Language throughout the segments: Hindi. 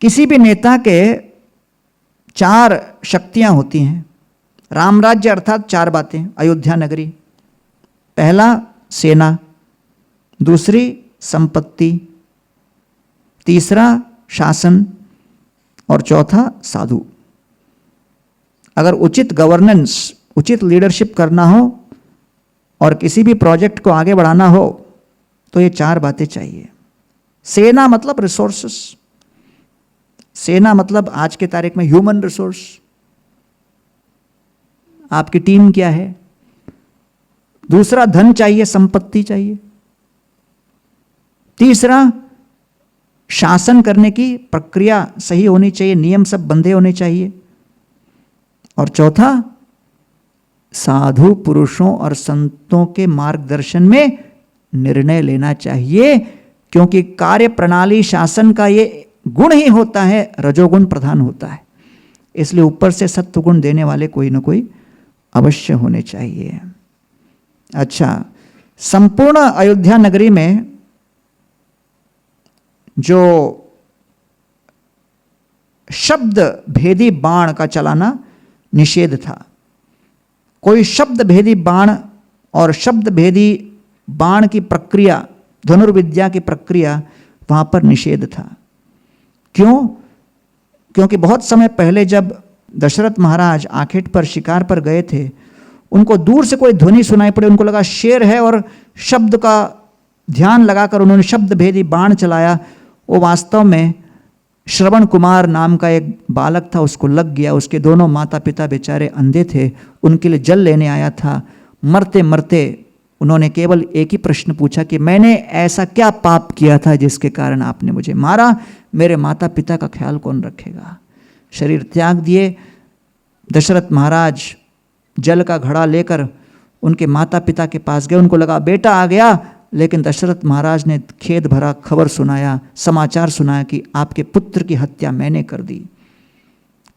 किसी भी नेता के 4 शक्तियां होती हैं। राम राज्य अर्थात 4 बातें, अयोध्या नगरी। पहला सेना, दूसरी संपत्ति, तीसरा शासन और चौथा साधु। अगर उचित गवर्नेंस, उचित लीडरशिप करना हो और किसी भी प्रोजेक्ट को आगे बढ़ाना हो तो ये 4 बातें चाहिए। सेना मतलब रिसोर्सेस, सेना मतलब आज के तारीख में ह्यूमन रिसोर्स। आपकी टीम क्या है। दूसरा धन चाहिए, संपत्ति चाहिए। तीसरा शासन करने की प्रक्रिया सही होनी चाहिए, नियम सब बंधे होने चाहिए। और चौथा साधु पुरुषों और संतों के मार्गदर्शन में निर्णय लेना चाहिए, क्योंकि कार्य प्रणाली शासन का ये गुण ही होता है, रजोगुण प्रधान होता है। इसलिए ऊपर से सत्वगुण देने वाले कोई ना कोई अवश्य होने चाहिए। अच्छा, संपूर्ण अयोध्या नगरी में जो शब्द भेदी बाण का चलाना निषेध था। कोई शब्द भेदी बाण और शब्द भेदी बाण की प्रक्रिया, धनुर्विद्या की प्रक्रिया, वहां पर निषेध था। क्यों? क्योंकि बहुत समय पहले जब दशरथ महाराज आखेट पर शिकार पर गए थे, उनको दूर से कोई ध्वनि सुनाई पड़ी, उनको लगा शेर है और शब्द का ध्यान लगाकर उन्होंने शब्द भेदी बाण चलाया। वो वास्तव में श्रवण कुमार नाम का एक बालक था, उसको लग गया। उसके दोनों माता पिता बेचारे अंधे थे, उनके लिए जल लेने आया था। मरते मरते उन्होंने केवल एक ही प्रश्न पूछा कि मैंने ऐसा क्या पाप किया था जिसके कारण आपने मुझे मारा, मेरे माता पिता का ख्याल कौन रखेगा। शरीर त्याग दिए। दशरथ महाराज जल का घड़ा लेकर उनके माता पिता के पास गए। उनको लगा बेटा आ गया, लेकिन दशरथ महाराज ने खेद भरा खबर सुनाया, समाचार सुनाया कि आपके पुत्र की हत्या मैंने कर दी।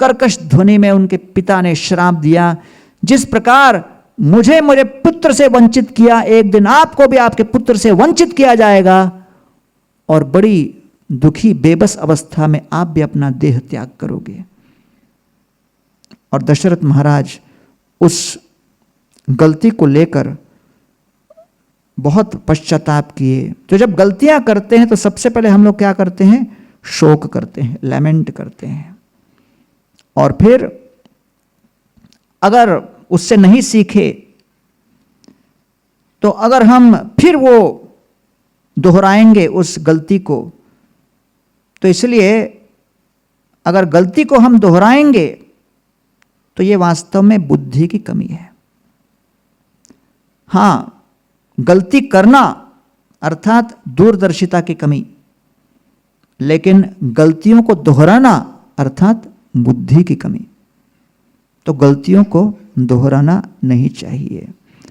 कर्कश ध्वनि में उनके पिता ने श्राप दिया, जिस प्रकार मुझे मेरे पुत्र से वंचित किया, एक दिन आपको भी आपके पुत्र से वंचित किया जाएगा और बड़ी दुखी बेबस अवस्था में आप भी अपना देह त्याग करोगे। और दशरथ महाराज उस गलती को लेकर बहुत पश्चाताप किए। तो जब गलतियां करते हैं तो सबसे पहले हम लोग क्या करते हैं? शोक करते हैं, लैमेंट करते हैं। और फिर अगर उससे नहीं सीखे तो अगर हम फिर वो दोहराएंगे उस गलती को, तो इसलिए अगर गलती को हम दोहराएंगे तो ये वास्तव में बुद्धि की कमी है। हां, गलती करना अर्थात दूरदर्शिता की कमी, लेकिन गलतियों को दोहराना अर्थात बुद्धि की कमी। तो गलतियों को दोहराना नहीं चाहिए।